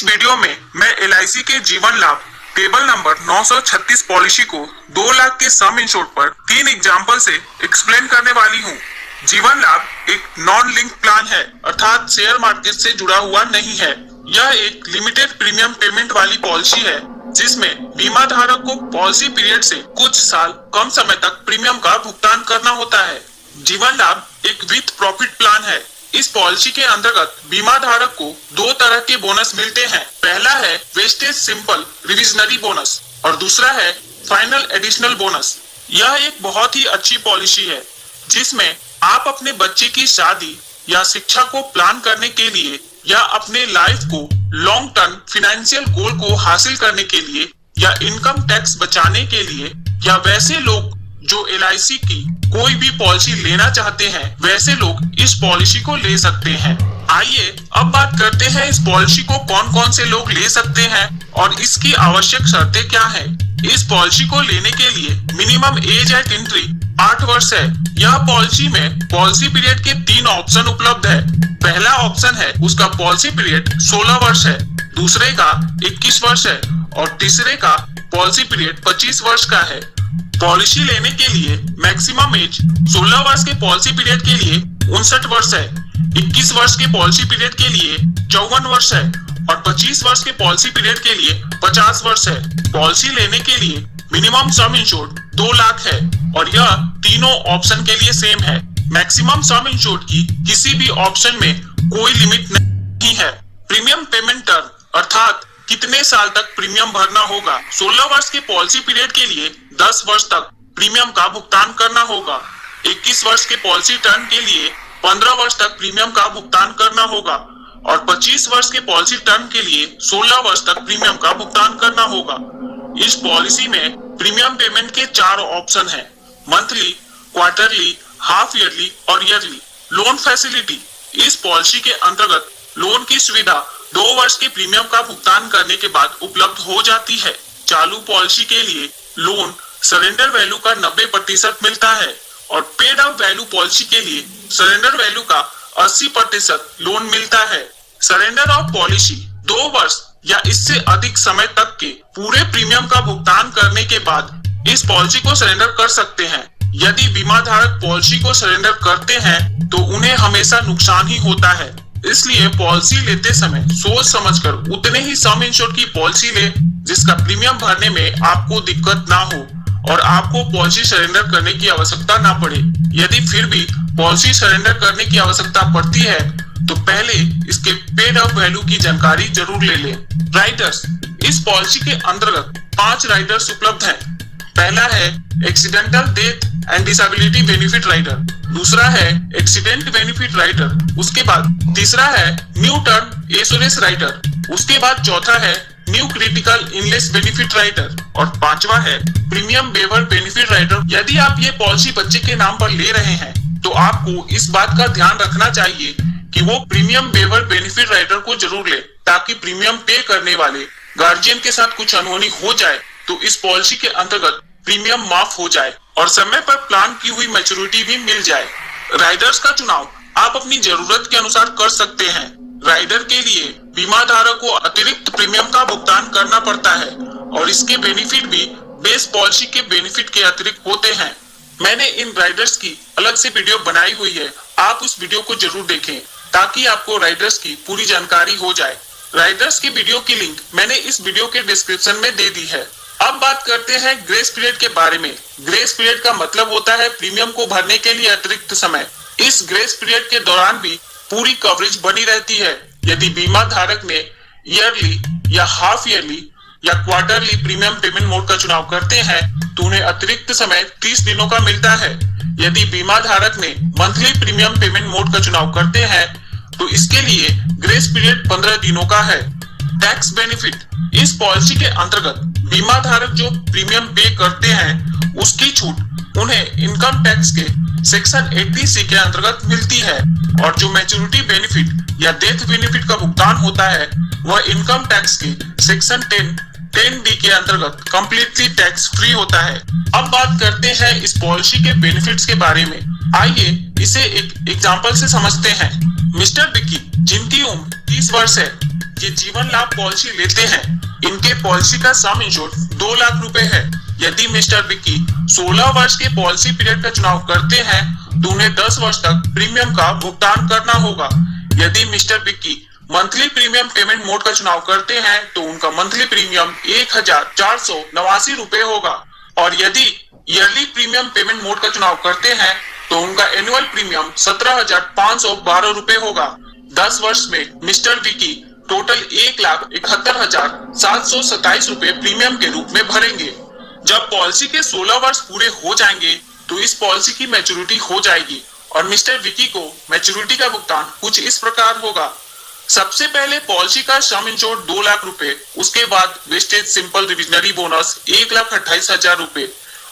इस वीडियो में मैं LIC के जीवन लाभ टेबल नंबर 936 पॉलिसी को 2 लाख के सम इंश्योर्ड पर 3 एग्जाम्पल से एक्सप्लेन करने वाली हूँ। जीवन लाभ एक नॉन लिंक प्लान है, अर्थात शेयर मार्केट से जुड़ा हुआ नहीं है। यह एक लिमिटेड प्रीमियम पेमेंट वाली पॉलिसी है, जिसमें बीमा धारक को पॉलिसी पीरियड से कुछ साल कम समय तक प्रीमियम का भुगतान करना होता है। जीवन लाभ एक विथ प्रॉफिट प्लान है। इस पॉलिसी के अंतर्गत बीमा धारक को 2 तरह के बोनस मिलते हैं। पहला है वेस्टेज सिंपल रिविजनरी बोनस और दूसरा है फाइनल एडिशनल बोनस। यह एक बहुत ही अच्छी पॉलिसी है, जिसमें आप अपने बच्चे की शादी या शिक्षा को प्लान करने के लिए या अपने लाइफ को लॉन्ग टर्म फाइनेंशियल गोल को हासिल करने के लिए या इनकम टैक्स बचाने के लिए या वैसे लोग जो LIC की कोई भी पॉलिसी लेना चाहते हैं, वैसे लोग इस पॉलिसी को ले सकते हैं। आइए अब बात करते हैं इस पॉलिसी को कौन कौन से लोग ले सकते हैं और इसकी आवश्यक शर्तें क्या है। इस पॉलिसी को लेने के लिए मिनिमम एज एट एंट्री 8 वर्ष है। यह पॉलिसी में पॉलिसी पीरियड के 3 ऑप्शन उपलब्ध है। पहला ऑप्शन है उसका पॉलिसी पीरियड 16 वर्ष है, दूसरे का 21 वर्ष है और तीसरे का पॉलिसी पीरियड 25 वर्ष का है। पॉलिसी लेने के लिए मैक्सिमम एज 16 वर्ष के पॉलिसी पीरियड के लिए 59 वर्ष है, 21 वर्ष के पॉलिसी पीरियड के लिए 54 वर्ष है और 25 वर्ष के पॉलिसी पीरियड के लिए 50 वर्ष है। पॉलिसी लेने के लिए मिनिमम सम इंश्योर्ड 2 लाख है और यह तीनों ऑप्शन के लिए सेम है। मैक्सिमम सम इंश्योर्ड की किसी भी ऑप्शन में कोई लिमिट नहीं है। प्रीमियम पेमेंट टर्म अर्थात कितने साल तक प्रीमियम भरना होगा। 16 वर्ष के पॉलिसी पीरियड के लिए 10 वर्ष तक प्रीमियम का भुगतान करना होगा। 21 वर्ष के पॉलिसी टर्म के लिए 15 वर्ष तक प्रीमियम का भुगतान करना होगा और 25 वर्ष के पॉलिसी टर्म के लिए 16 वर्ष तक प्रीमियम का भुगतान करना होगा। इस पॉलिसी में प्रीमियम पेमेंट के 4 ऑप्शन हैं: मंथली, क्वार्टरली, हाफ ईयरली और ईयरली। लोन फैसिलिटी: इस पॉलिसी के अंतर्गत लोन की सुविधा 2 वर्ष के प्रीमियम का भुगतान करने के बाद उपलब्ध हो जाती है। चालू पॉलिसी के लिए लोन सरेंडर वैल्यू का 90% मिलता है और पेड अप वैल्यू पॉलिसी के लिए सरेंडर वैल्यू का 80% लोन मिलता है। सरेंडर ऑफ पॉलिसी 2 वर्ष या इससे अधिक समय तक के पूरे प्रीमियम का भुगतान करने के बाद इस पॉलिसी को सरेंडर कर सकते हैं। यदि बीमा धारक पॉलिसी को सरेंडर करते हैं तो उन्हें हमेशा नुकसान ही होता है। इसलिए पॉलिसी लेते समय सोच समझकर उतने ही सम इंश्योर्ड की पॉलिसी ले जिसका प्रीमियम भरने में आपको दिक्कत ना हो और आपको पॉलिसी सरेंडर करने की आवश्यकता ना पड़े। यदि फिर भी पॉलिसी सरेंडर करने की आवश्यकता पड़ती है तो पहले इसके पेड अप वैल्यू की जानकारी जरूर ले लें। राइडर्स: इस पॉलिसी के अंतर्गत 5 राइडर्स उपलब्ध हैं। पहला है accidental death and disability benefit rider, दूसरा है एक्सीडेंट बेनिफिट राइडर, उसके बाद तीसरा है न्यू टर्म एश्योरेंस राइडर, उसके बाद चौथा है new critical illness benefit rider और 5वां है प्रीमियम वेवर बेनिफिट राइडर। यदि आप ये पॉलिसी बच्चे के नाम पर ले रहे हैं तो आपको इस बात का ध्यान रखना चाहिए कि वो प्रीमियम वेवर बेनिफिट राइडर को जरूर ले, ताकि प्रीमियम पे करने वाले गार्जियन के साथ कुछ अनहोनी हो जाए तो इस पॉलिसी के अंतर्गत प्रीमियम माफ हो जाए और समय पर प्लान की हुई मैच्योरिटी भी मिल जाए। राइडर्स का चुनाव आप अपनी जरूरत के अनुसार कर सकते हैं। राइडर के लिए बीमा धारक को अतिरिक्त प्रीमियम का भुगतान करना पड़ता है और इसके बेनिफिट भी बेस पॉलिसी के बेनिफिट के अतिरिक्त होते हैं। मैंने इन राइडर्स की अलग से वीडियो बनाई हुई है, आप उस वीडियो को जरूर देखें ताकि आपको राइडर्स की पूरी जानकारी हो जाए। राइडर्स की वीडियो की लिंक मैंने इस वीडियो के डिस्क्रिप्शन में दे दी है। अब बात करते हैं ग्रेस पीरियड के बारे में। ग्रेस पीरियड का मतलब होता है प्रीमियम को भरने के लिए अतिरिक्त समय। इस ग्रेस पीरियड के दौरान भी पूरी कवरेज बनी रहती है। यदि बीमा धारक ने ईयरली या हाफ ईयरली या क्वार्टरली प्रीमियम पेमेंट मोड का चुनाव करते हैं तो उन्हें अतिरिक्त समय 30 दिनों का मिलता है। यदि बीमा धारक ने मंथली प्रीमियम पेमेंट मोड का चुनाव करते हैं तो इसके लिए ग्रेस पीरियड 15 दिनों का है। टैक्स बेनिफिट: इस पॉलिसी के अंतर्गत बीमा धारक जो प्रीमियम पे करते हैं उसकी छूट उन्हें इनकम टैक्स के सेक्शन 80C के अंतर्गत मिलती है और जो मैच्योरिटी बेनिफिट या डेथ बेनिफिट का भुगतान होता है वह इनकम टैक्स के सेक्शन 10D के अंतर्गत कंप्लीटली टैक्स फ्री होता है। अब बात करते हैं इस पॉलिसी के बेनिफिट्स के बारे में। आइए इसे एक एग्जांपल से समझते हैं। मिस्टर विकी, जिनकी उम्र 30 वर्ष है, ये जीवन लाभ पॉलिसी लेते हैं, इनके पॉलिसी का सम इंश्योर्ड 2 लाख रुपए है। यदि मिस्टर विक्की 16 वर्ष के पॉलिसी पीरियड का चुनाव करते हैं तो उन्हें 10 वर्ष तक प्रीमियम का भुगतान करना होगा। यदि mister Vicky monthly premium payment mode का चुनाव करते हैं तो उनका मंथली प्रीमियम 1489 रुपए होगा, और यदि ईयरली प्रीमियम पेमेंट मोड का चुनाव करते हैं तो उनका एनुअल प्रीमियम 17,512 रुपए होगा। 10 वर्ष में मिस्टर विक्की टोटल 1,71,727 रुपए प्रीमियम के रूप में भरेंगे। जब पॉलिसी के 16 वर्ष पूरे हो जाएंगे तो इस पॉलिसी की मैच्योरिटी हो जाएगी और मिस्टर विक्की को मैच्योरिटी का भुगतान कुछ इस प्रकार होगा। सबसे पहले पॉलिसी का सम इंश्योर्ड 2 लाख रुपए, उसके बाद वेस्टेज सिंपल रिविजनरी बोनस 1,28,000 रुपए,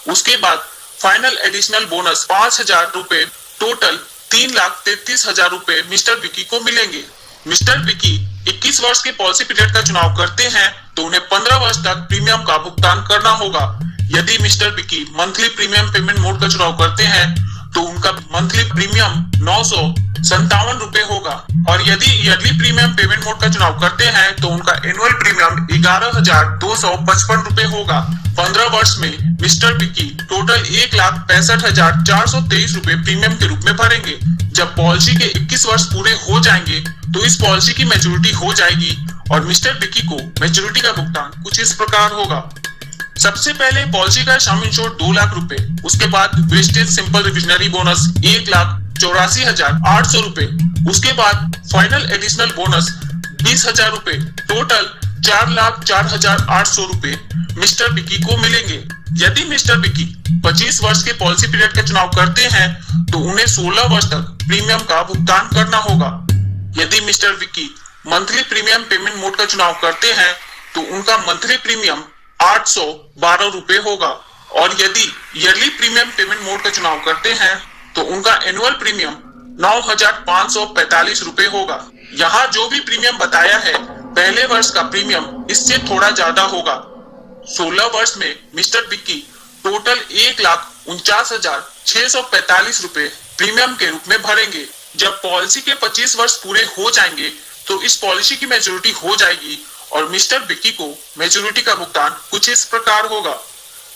उसके बाद फाइनल एडिशनल बोनस 5,000 रुपए, टोटल 3,33,000 रुपए मिस्टर विक्की को मिलेंगे। मिस्टर विक्की 21 वर्ष के पॉलिसी पीरियड का चुनाव करते हैं तो उन्हें 15 वर्ष तक प्रीमियम का भुगतान करना होगा। यदि mister Vicky monthly premium payment mode का चुनाव करते हैं तो उनका मंथली प्रीमियम 957 रुपए होगा, और यदि ईयरली प्रीमियम पेमेंट मोड का चुनाव करते हैं तो उनका एनुअल प्रीमियम 11,255 रुपए होगा। 15 वर्ष में मिस्टर विक्की टोटल 1,65,423 रुपए प्रीमियम के रूप में भरेंगे। जब पॉलिसी के 21 वर्ष पूरे हो जाएंगे तो इस पॉलिसी की मैच्योरिटी हो जाएगी और मिस्टर विक्की को मैच्योरिटी का भुगतान कुछ इस प्रकार होगा। सबसे पहले पॉलिसी का सम इंश्योर्ड 2 लाख रुपए, उसके बाद वेस्टेज सिंपल रिविजनरी बोनस 1,84,800 रुपए, उसके बाद फाइनल एडिशनल बोनस 20,000 रुपए, टोटल 4,04,800 रुपए मिस्टर विक्की को मिलेंगे। यदि मिस्टर विक्की 25 वर्ष के पॉलिसी पीरियड का चुनाव करते हैं तो उन्हें 16 वर्ष तक प्रीमियम का भुगतान करना होगा। यदि mister Vicky monthly premium payment mode का चुनाव करते हैं तो उनका मंथली प्रीमियम 812 रुपए होगा, और यदि ईयरली प्रीमियम पेमेंट मोड का चुनाव करते हैं तो उनका एनुअल प्रीमियम 9,545 रुपए होगा। यहाँ जो भी प्रीमियम बताया है पहले वर्ष का प्रीमियम इससे थोड़ा ज्यादा होगा। 16 वर्ष में मिस्टर विक्की टोटल 1,49,645 रुपए प्रीमियम के रूप में भरेंगे। जब पॉलिसी के 25 वर्ष पूरे हो जाएंगे तो इस पॉलिसी की मैच्योरिटी हो जाएगी और मिस्टर विक्की को मैच्योरिटी का भुगतान कुछ इस प्रकार होगा।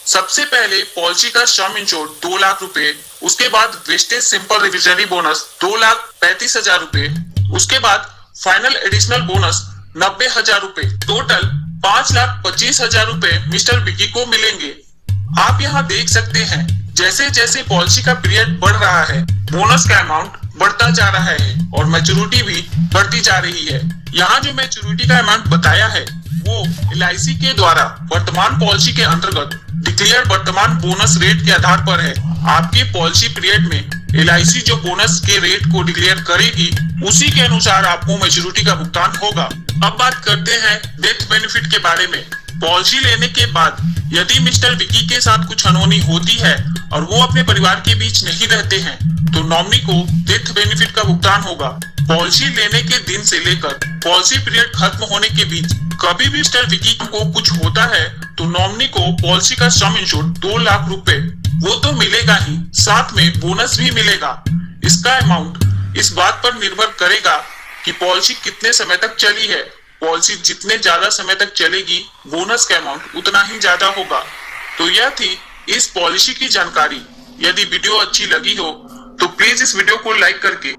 सबसे पहले पॉलिसी का सम इंश्योर्ड 2 लाख रुपए, उसके बाद वेस्टेज सिंपल रिविजनरी बोनस 2,35,000 रुपए, उसके बाद फाइनल एडिशनल बोनस 90,000 रुपए, टोटल 5,25,000 रुपए मिस्टर विक्की को मिलेंगे। आप यहाँ देख सकते हैं जैसे जैसे पॉलिसी का पीरियड बढ़ रहा है बोनस का अमाउंट बढ़ता जा रहा है और मैच्योरिटी भी बढ़ती जा रही है। यहाँ जो मैच्योरिटी का अमाउंट बताया है वो LIC के द्वारा वर्तमान पॉलिसी के अंतर्गत डिक्लेयर वर्तमान बोनस रेट के आधार पर है। आपके पॉलिसी पीरियड में LIC जो बोनस के रेट को डिक्लेयर करेगी उसी के अनुसार आपको मैच्योरिटी का भुगतान होगा। अब बात करते हैं डेथ बेनिफिट के बारे में। पॉलिसी लेने के बाद यदि मिस्टर विक्की के साथ कुछ अनहोनी होती है और वो अपने परिवार के बीच नहीं रहते हैं तो नॉमिनी को डेथ बेनिफिट का भुगतान होगा। पॉलिसी लेने के दिन से लेकर पॉलिसी पीरियड खत्म होने के बीच कभी भी मिस्टर विक्की को कुछ होता है तो नॉमिनी को पॉलिसी का सम इंश्योर्ड 2 लाख रुपए वो तो मिलेगा ही, साथ में बोनस भी मिलेगा। इसका अमाउंट इस बात पर निर्भर करेगा कि पॉलिसी कितने समय तक चली है। पॉलिसी जितने ज्यादा समय तक चलेगी बोनस का अमाउंट उतना ही ज्यादा होगा। तो यह थी इस पॉलिसी की जानकारी। यदि वीडियो अच्छी लगी हो तो प्लीज इस वीडियो को लाइक करके